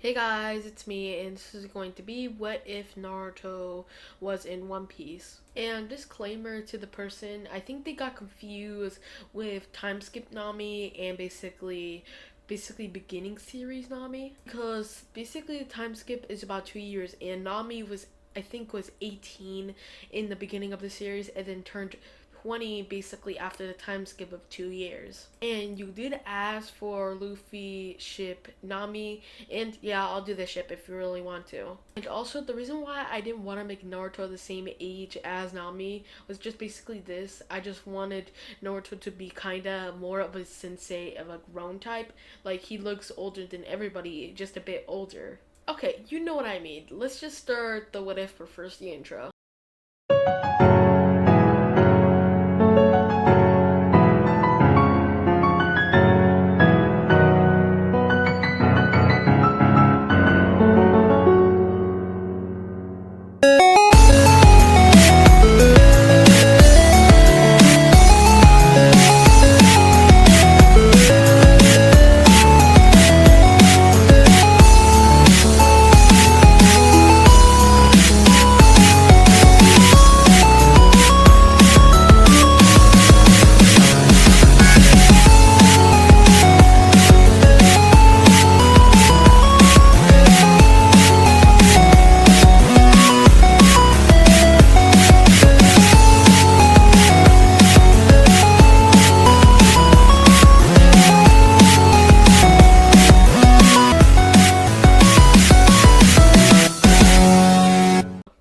Hey guys, it's me, and this is going to be what if Naruto was in One Piece. And disclaimer to the person, I think they got confused with time skip Nami and basically beginning series Nami, because basically the time skip is about 2 years and Nami was, I think, was 18 in the beginning of the series and then turned 20 basically after the time skip of 2 years. And you did ask for Luffy ship Nami, and yeah, I'll do the ship if you really want to. And also, the reason why I didn't want to make Naruto the same age as Nami was just basically this. I just wanted Naruto to be kinda more of a sensei, of a grown type. Like, he looks older than everybody, just a bit older. Okay, you know what I mean. Let's just start the what if, but first the intro.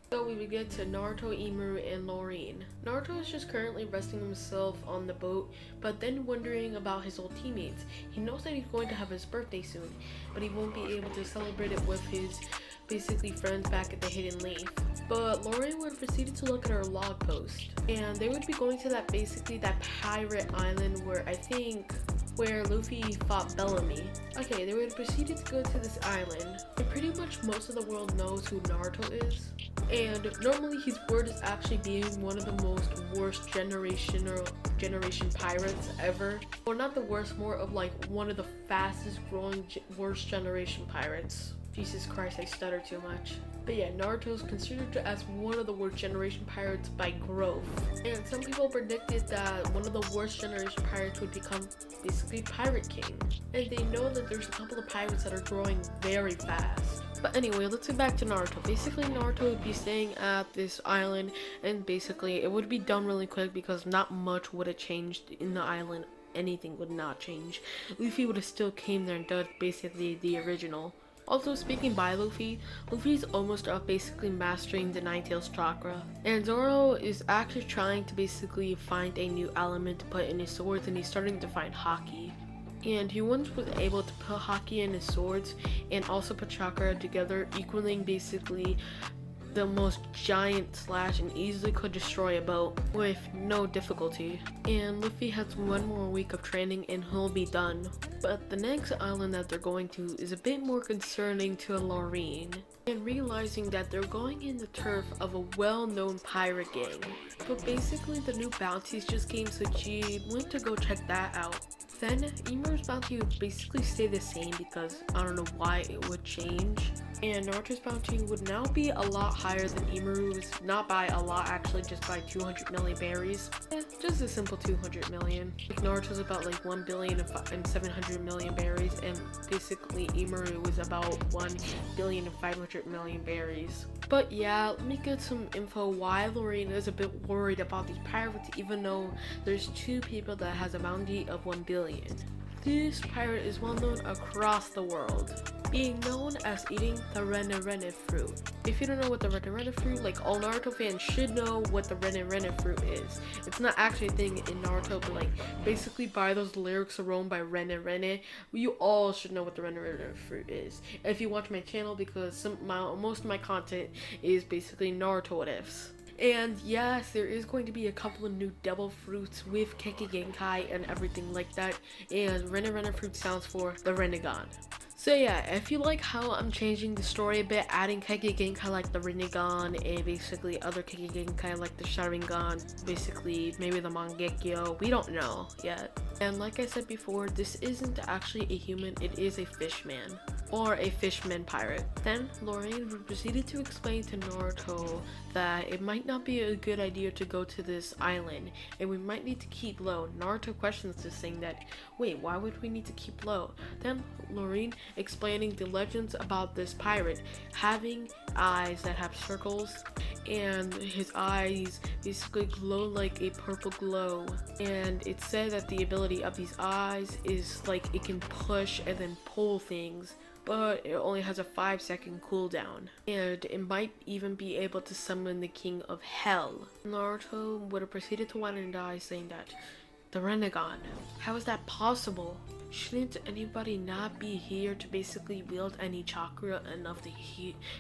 So we would get to Naruto, Imaru, and Laureen. Naruto is just currently resting himself on the boat, but then wondering about his old teammates. He knows that he's going to have his birthday soon, but he won't be able to celebrate it with his basically friends back at the Hidden Leaf. But Laureen would proceed to look at her log post, and they would be going to that pirate island where Luffy fought Bellamy. Okay, they would proceed to go to this island, and pretty much most of the world knows who Naruto is. And normally he's word is actually being one of the most worst generation pirates ever. Or not the worst, more of like one of the fastest growing worst generation pirates. Jesus Christ, I stutter too much. But yeah, Naruto is considered as one of the worst generation pirates by growth. And some people predicted that one of the worst generation pirates would become basically Pirate King. And they know that there's a couple of pirates that are growing very fast. But anyway, let's get back to Naruto. Basically, Naruto would be staying at this island, and basically it would be done really quick because not much would have changed in the island. Anything would not change. Luffy would have still came there and done basically the original. Also, speaking by Luffy, Luffy's almost up basically mastering the Nine-Tails chakra. And Zoro is actually trying to basically find a new element to put in his swords, and he's starting to find Haki. And he once was able to put Haki in his swords and also put chakra together, equaling basically the most giant slash, and easily could destroy a boat with no difficulty. And Luffy has one more week of training and he'll be done. But the next island that they're going to is a bit more concerning to Laureen, and realizing that they're going in the turf of a well-known pirate gang. But basically the new bounties just came, so she went to go check that out. Then Imaru's bounty would basically stay the same because I don't know why it would change. And Naruto's bounty would now be a lot higher than Imaru's. Not by a lot, actually, just by 200 million berries. Just a simple 200 million. Like, Naruto's about like 1 billion and 700 million berries, and basically Imaru was about 1 billion and 500 million berries. But yeah, let me get some info why Laureen is a bit worried about these pirates, even though there's two people that has a bounty of 1 billion. This pirate is well known across the world, being known as eating the Rene fruit. If you don't know what the Rene fruit, like, all Naruto fans should know what the Rene fruit is. It's not actually a thing in Naruto, but like, basically by those lyrics alone by Rene, you all should know what the Rene fruit is. If you watch my channel, because most of my content is basically Naruto what ifs. And yes, there is going to be a couple of new devil fruits with Kekkei Genkai and everything like that. And Rene fruit stands for the Rinnegan. So yeah, if you like how I'm changing the story a bit, adding Kekkei Genkai like the Rinnegan, and basically other Kekkei Genkai like the Sharingan, basically maybe the Mangekyo, we don't know yet. And like I said before, this isn't actually a human, it is a fish man. or a fisherman pirate. Then Lorraine proceeded to explain to Naruto that it might not be a good idea to go to this island and we might need to keep low. Naruto questions this, saying that, wait, why would we need to keep low? Then Lorraine explaining the legends about this pirate having eyes that have circles, and his eyes basically glow like a purple glow, and it said that the ability of these eyes is like it can push and then pull things, but it only has a 5-second cooldown, and it might even be able to summon the king of hell. Naruto would have proceeded to whine and die, saying that, the Rinnegan, how is that possible? Shouldn't anybody not be here to basically wield any chakra enough to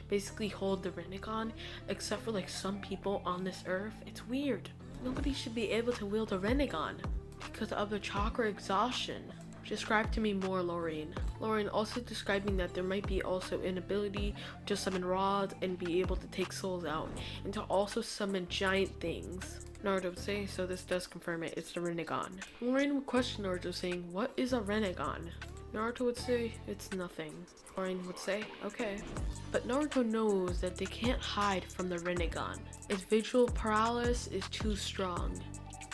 basically hold the Rinnegan, except for like some people on this earth? It's weird. Nobody should be able to wield a Rinnegan because of the chakra exhaustion. Describe to me more, Lorraine. Lorraine also describing that there might be also an ability to summon rods and be able to take souls out, and to also summon giant things. Naruto would say, so this does confirm it, it's the Rinnegan. Lorraine would question Naruto, saying, what is a Rinnegan? Naruto would say, it's nothing. Lorraine would say, okay. But Naruto knows that they can't hide from the Rinnegan. Its visual paralysis is too strong,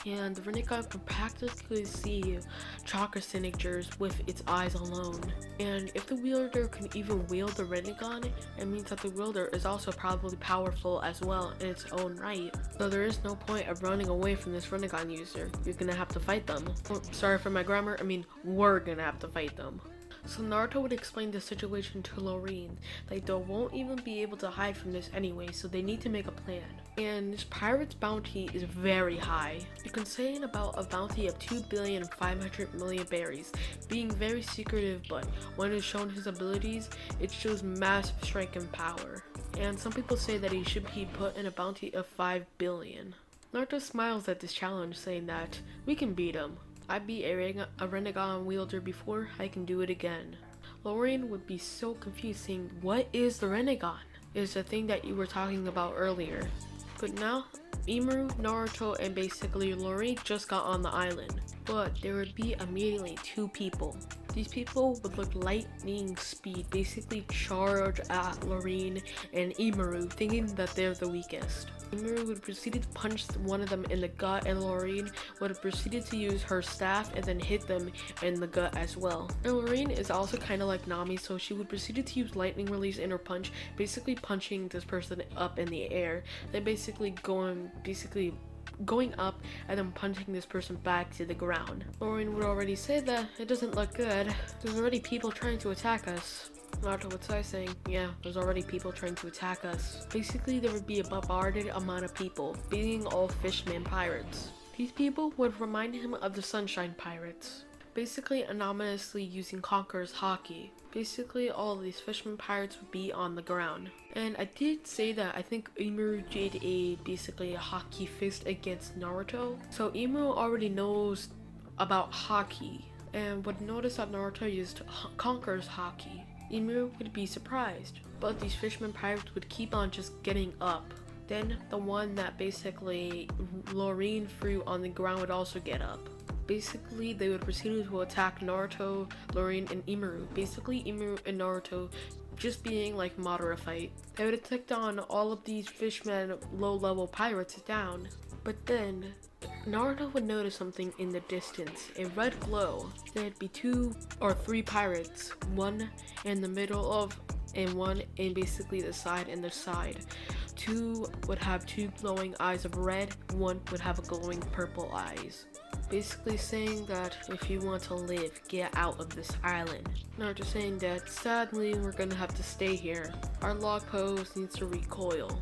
and the Rinnegan can practically see chakra signatures with its eyes alone. And if the wielder can even wield the Rinnegan, it means that the wielder is also probably powerful as well in its own right. So there is no point of running away from this Rinnegan user. You're gonna have to fight them. Oh, sorry for my grammar, I mean we're gonna have to fight them. So Naruto would explain the situation to Lorraine, like they won't even be able to hide from this anyway, so they need to make a plan. And this pirate's bounty is very high. You can say about a bounty of 2,500,000,000 berries, being very secretive, but when it's shown his abilities, it shows massive strength and power. And some people say that he should be put in a bounty of 5 billion. Naruto smiles at this challenge, saying that, we can beat him. I beat a Rinnegan wielder before, I can do it again. Lorraine would be so confused, saying, what is the Rinnegan? It's the thing that you were talking about earlier. But now, Imuru, Naruto, and basically Lorraine just got on the island. But there would be immediately 2 people. These people would look lightning speed, basically charge at Lorraine and Imuru, thinking that they're the weakest. Imuru would proceed to punch one of them in the gut, and Lorraine would have proceeded to use her staff and then hit them in the gut as well. And Lorraine is also kind of like Nami, so she would proceed to use lightning release in her punch, basically punching this person up in the air, then basically going up and then punching this person back to the ground. Lorraine would already say that it doesn't look good. There's already people trying to attack us. Naruto would say, saying, yeah, there's already people trying to attack us. Basically, there would be a bombarded amount of people, being all fishermen pirates. These people would remind him of the Sunshine Pirates, basically anonymously using Conqueror's Haki. Basically, all of these fishermen pirates would be on the ground. And I did say that I think Imuru did basically a Haki fist against Naruto. So Imuru already knows about Haki, and would notice that Naruto used Conqueror's Haki. Imuru would be surprised, but these fishermen pirates would keep on just getting up. Then the one that basically Lorraine threw on the ground would also get up. Basically, they would proceed to attack Naruto, Lorraine, and Imuru. Basically, Imuru and Naruto just being like moderate fight. They would have taken on all of these fishmen low-level pirates down. But then, Naruto would notice something in the distance, a red glow. There'd be 2 or 3 pirates, one in the middle of, and one in basically the side and the side. 2 would have 2 glowing eyes of red, 1 would have a glowing purple eyes. Basically saying that if you want to live, get out of this island. Naruto saying that sadly we're gonna have to stay here. Our log post needs to recoil.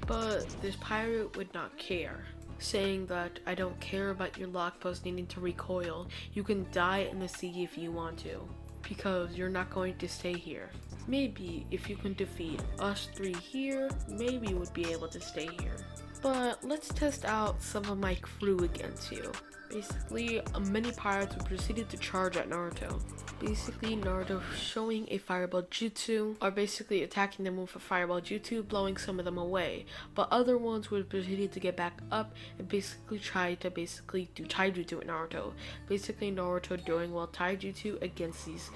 But this pirate would not care, saying that I don't care about your log post needing to recoil. You can die in the sea if you want to, because you're not going to stay here. Maybe if you can defeat us 3 here, maybe you would be able to stay here. But let's test out some of my crew against you. Basically, many pirates would proceed to charge at Naruto. Basically, Naruto showing a fireball jutsu, or basically attacking them with a fireball jutsu, blowing some of them away. But other ones would proceed to get back up and basically try to do taijutsu with Naruto. Basically, Naruto doing well taijutsu against these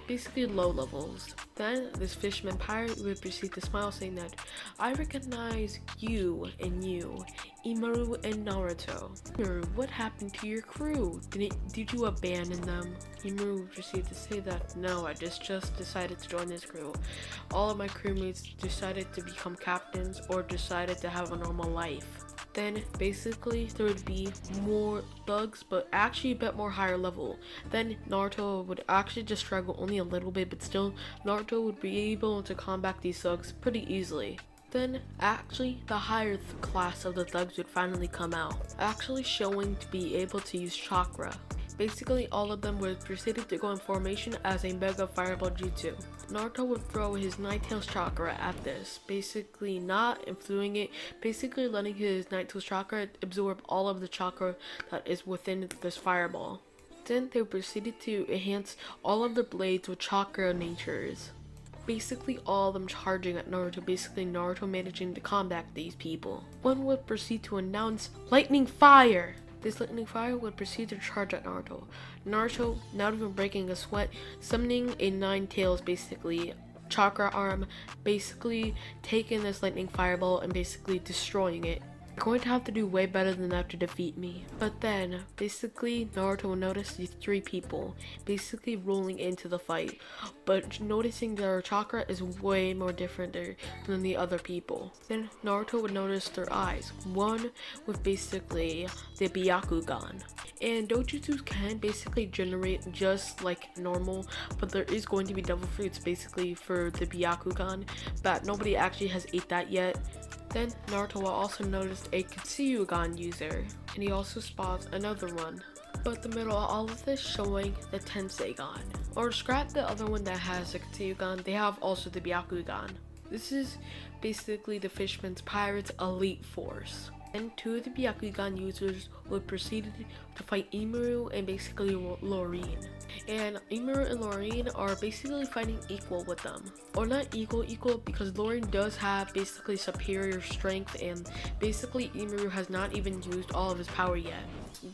basically low levels. Then this fisherman pirate would proceed to smile, saying that, "I recognize you and you, Imaru and Naruto. Imaru, what happened to your crew? Did you abandon them?" Imaru would proceed to say that, "No, I just decided to join this crew. All of my crewmates decided to become captains or decided to have a normal life." Then basically there would be more thugs, but actually a bit more higher level. Then Naruto would actually just struggle only a little bit, but still Naruto would be able to combat these thugs pretty easily. Then actually the higher class of the thugs would finally come out, actually showing to be able to use chakra. Basically, all of them would proceed to go in formation as a Mega Fireball Jutsu. Naruto would throw his Nine Tails chakra at this, basically not influencing it, basically letting his Nine Tails chakra absorb all of the chakra that is within this fireball. Then they proceeded to enhance all of the blades with chakra natures. Basically all of them charging at Naruto, basically Naruto managing to combat these people. One would proceed to announce Lightning Fire! This lightning fire would proceed to charge at Naruto. Naruto, not even breaking a sweat, summoning a Nine Tails, basically chakra arm, basically taking this lightning fireball and basically destroying it. You're going to have to do way better than that to defeat me. But then, basically, Naruto will notice these three people basically rolling into the fight, but noticing their chakra is way more different than the other people. Then Naruto would notice their eyes, one with basically the Byakugan. And dojutsus can basically generate just like normal, but there is going to be devil fruits basically for the Byakugan, but nobody actually has ate that yet. Then Naruto will also notice a Kitsuyugan user, and he also spots another one. But the middle of all of this showing the Tenseigan. Or scrap the other one that has a Kitsuyugan, they have also the Byakugan. This is basically the Fishman's Pirates elite force. Then two of the Byakugan users would proceed to fight Imaru and basically Lorine. And Imaru and Lorine are basically fighting equal with them. Or not equal because Lorine does have basically superior strength and basically Imaru has not even used all of his power yet.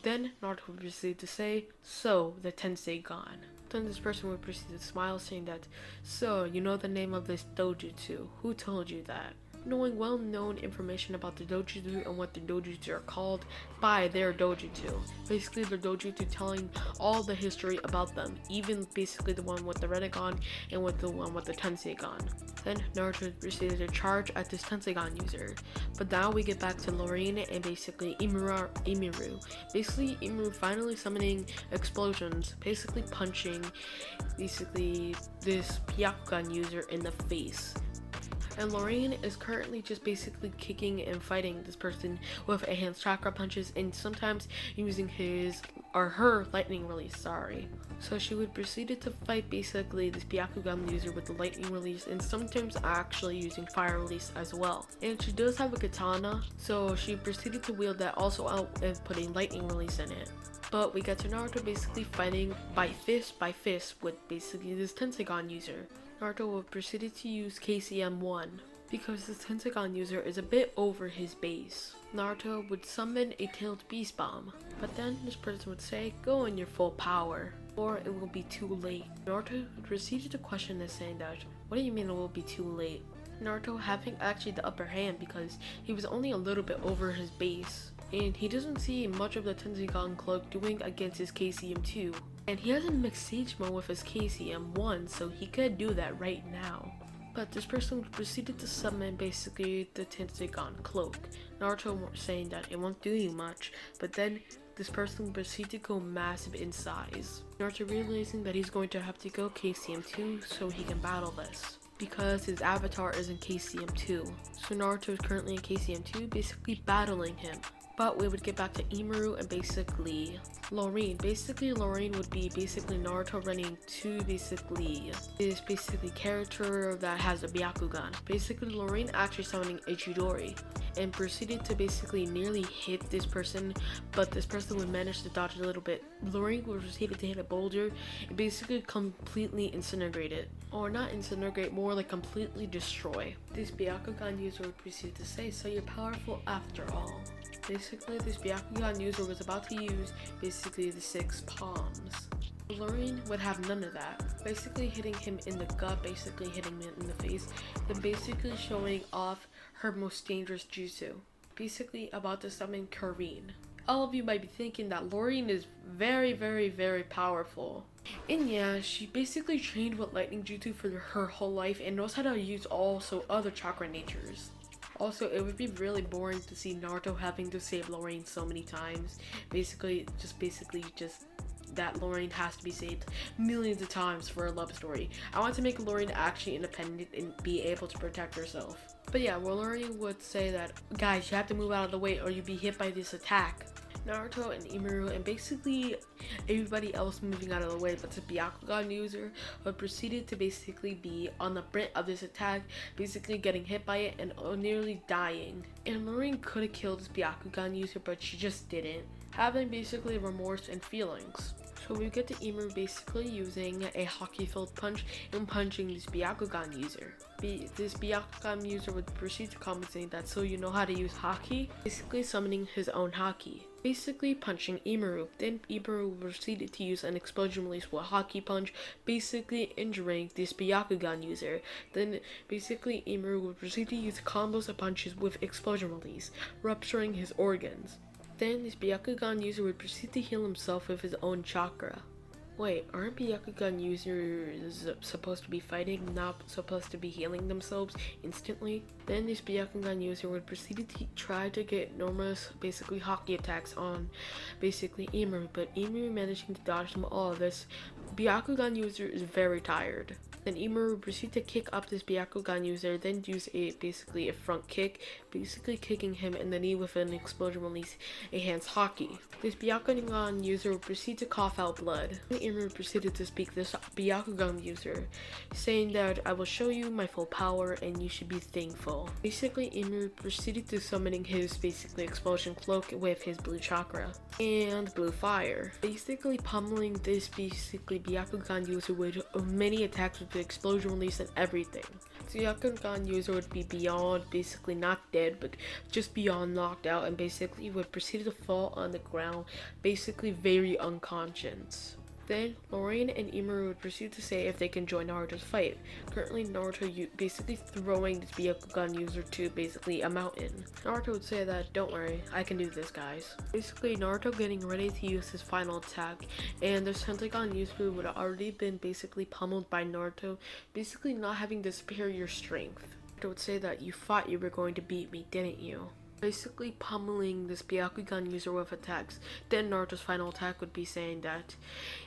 Then Naruto would proceed to say, "So, the Tenseigan." Then this person would proceed to smile, saying that, "So, you know the name of this dojutsu. Who told you that?" Knowing well-known information about the dojutsu and what the dojutsu are called by their dojutsu. Basically their dojutsu telling all the history about them, even basically the one with the Rinnegan and with the one with the Tenseigan. Then Naruto proceeded to charge at this Tenseigan user. But now we get back to Lorine and basically Imaru. Basically Imaru finally summoning explosions, basically punching basically this Byakugan user in the face. And Lorine is currently just basically kicking and fighting this person with enhanced chakra punches and sometimes using his or her lightning release, So she would proceed to fight basically this Byakugan user with the lightning release and sometimes actually using fire release as well. And she does have a katana, so she proceeded to wield that also out and putting lightning release in it. But we get to Naruto basically fighting by fist with basically this Tenseigan user. Naruto will proceed to use KCM1 because this Tenseigan user is a bit over his base. Naruto would summon a tailed beast bomb, but then this person would say, "Go in your full power, or it will be too late." Naruto would proceed to question this, saying that, "What do you mean it will be too late?" Naruto having actually the upper hand because he was only a little bit over his base. And he doesn't see much of the Tenseigan cloak doing against his KCM2. And he has a mixed Sage mode with his KCM1, so he could do that right now. But this person proceeded to summon basically the Tenseigan cloak. Naruto saying that it won't do you much, but then this person proceeded to go massive in size. Naruto realizing that he's going to have to go KCM2 so he can battle this, because his avatar is in KCM2. So Naruto is currently in KCM2, basically battling him. But we would get back to Imuru and basically Lorraine. Basically Lorraine would be basically Naruto running to basically this character that has a Byakugan. Basically Lorraine actually summoning a Chidori and proceeded to basically nearly hit this person, but this person would manage to dodge a little bit. Lorraine would proceed to hit a boulder and basically completely incinerate it. Or not incinerate, more like completely destroy. This Byakugan user would proceed to say, so you're powerful after all. Basically this Byakugan user was about to use basically the 6 palms. Lorraine would have none of that, basically hitting him in the gut, basically hitting him in the face, then basically showing off her most dangerous jutsu, basically about to summon Kareen. All of you might be thinking that Lorraine is very, very, very powerful. And yeah, she basically trained with lightning jutsu for her whole life and knows how to use also other chakra natures. Also, it would be really boring to see Naruto having to save Lorraine so many times. Basically just that Lorraine has to be saved millions of times for a love story. I want to make Lorraine actually independent and be able to protect herself. But yeah, well, Lorraine would say that, guys, you have to move out of the way or you'll be hit by this attack. Naruto and Imuru and basically everybody else moving out of the way but the Byakugan user would proceeded to basically be on the brink of this attack, basically getting hit by it and nearly dying. And Lorraine could have killed this Byakugan user, but she just didn't, having basically remorse and feelings. So we get to Imuru basically using a hockey-filled punch and punching this Byakugan user. This Byakugan user would proceed to comment saying that, so you know how to use hockey? Basically summoning his own hockey. Basically punching Imuru. Then Imuru proceeded to use an explosion release with a hockey punch, basically injuring this Byakugan user. Then basically Imuru would proceed to use combos of punches with explosion release, rupturing his organs. Then this Byakugan user would proceed to heal himself with his own chakra. Wait, aren't Byakugan users supposed to be fighting, not supposed to be healing themselves instantly? Then this Byakugan user would proceed to try to get enormous, basically hockey attacks on basically Imuru, but Imuru managing to dodge them all. This Byakugan user is very tired. Then Imuru would proceed to kick up this Byakugan user, then use basically a front kick, basically kicking him in the knee with an explosion release, a hands hockey. This Byakugan user would proceed to cough out blood. Then Imuru proceeded to speak this Byakugan user, saying that I will show you my full power and you should be thankful. Basically Imuru proceeded to summoning his basically explosion cloak with his blue chakra and blue fire, basically pummeling this basically Byakugan user with many attacks with the explosion release and everything. The Byakugan user would be beyond basically not dead but just beyond knocked out and basically would proceed to fall on the ground, basically very unconscious. Then Lorraine and Imuru would proceed to say if they can join Naruto's fight. Currently Naruto basically throwing this Byakugan user to basically a mountain. Naruto would say that, don't worry, I can do this, guys. Basically Naruto getting ready to use his final attack, and the Pentagon user would have already been basically pummeled by Naruto, basically not having the superior strength. Naruto would say that you thought you were going to beat me, didn't you? Basically pummeling this Byakugan user with attacks. Then Naruto's final attack would be saying that,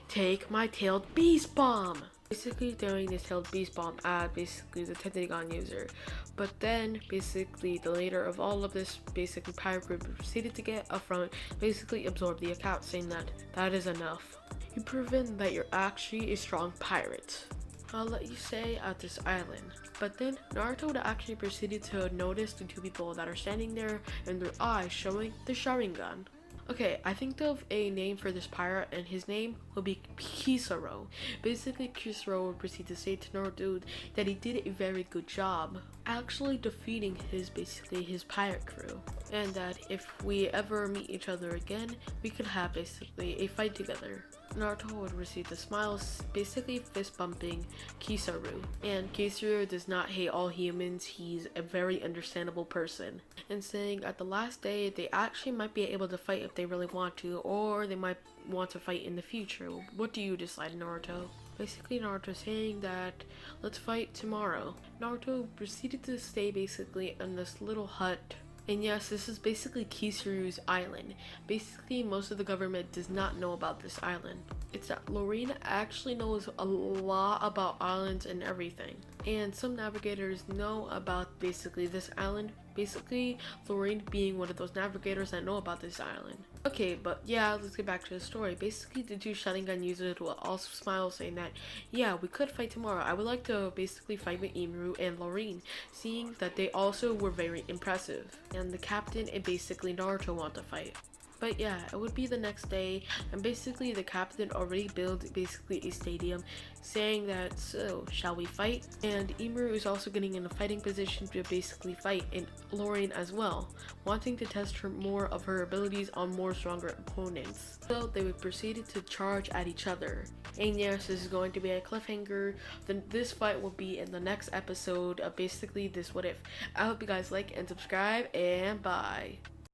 take my tailed beast bomb! Basically throwing this tailed beast bomb at basically the Pentagon user. But then basically the leader of all of this basically pirate group proceeded to get up front, basically absorb the account, saying that that is enough. You've proven that you're actually a strong pirate. I'll let you stay at this island. But then Naruto would actually proceeded to notice the two people that are standing there and their eyes showing the Sharingan. Okay, I think of a name for this pirate and his name will be Kisaro. Basically Kisaro would proceed to say to Naruto that he did a very good job actually defeating his pirate crew, and that if we ever meet each other again we could have basically a fight together. Naruto would receive the smiles, basically fist bumping Kizaru. And Kizaru does not hate all humans, he's a very understandable person. And saying at the last day they actually might be able to fight if they really want to, or they might want to fight in the future. What do you decide, Naruto? Basically Naruto saying that let's fight tomorrow. Naruto proceeded to stay basically in this little hut. And yes, this is basically Kizaru's island. Basically, most of the government does not know about this island. It's that Lorena actually knows a lot about islands and everything. And some navigators know about basically this island. Basically, Lorraine being one of those navigators that know about this island. Okay, but yeah, let's get back to the story. Basically, the two Sharingan users will also smile, saying that, yeah, we could fight tomorrow. I would like to basically fight with Imru and Lorraine, seeing that they also were very impressive. And the captain and basically Naruto want to fight. But yeah, it would be the next day, and basically the captain already built basically a stadium, saying that, so, shall we fight? And Imuru is also getting in a fighting position to basically fight, and Lorraine as well, wanting to test her more of her abilities on more stronger opponents. So they would proceed to charge at each other. And yes, this is going to be a cliffhanger. Then this fight will be in the next episode of basically this What If. I hope you guys like and subscribe, and bye.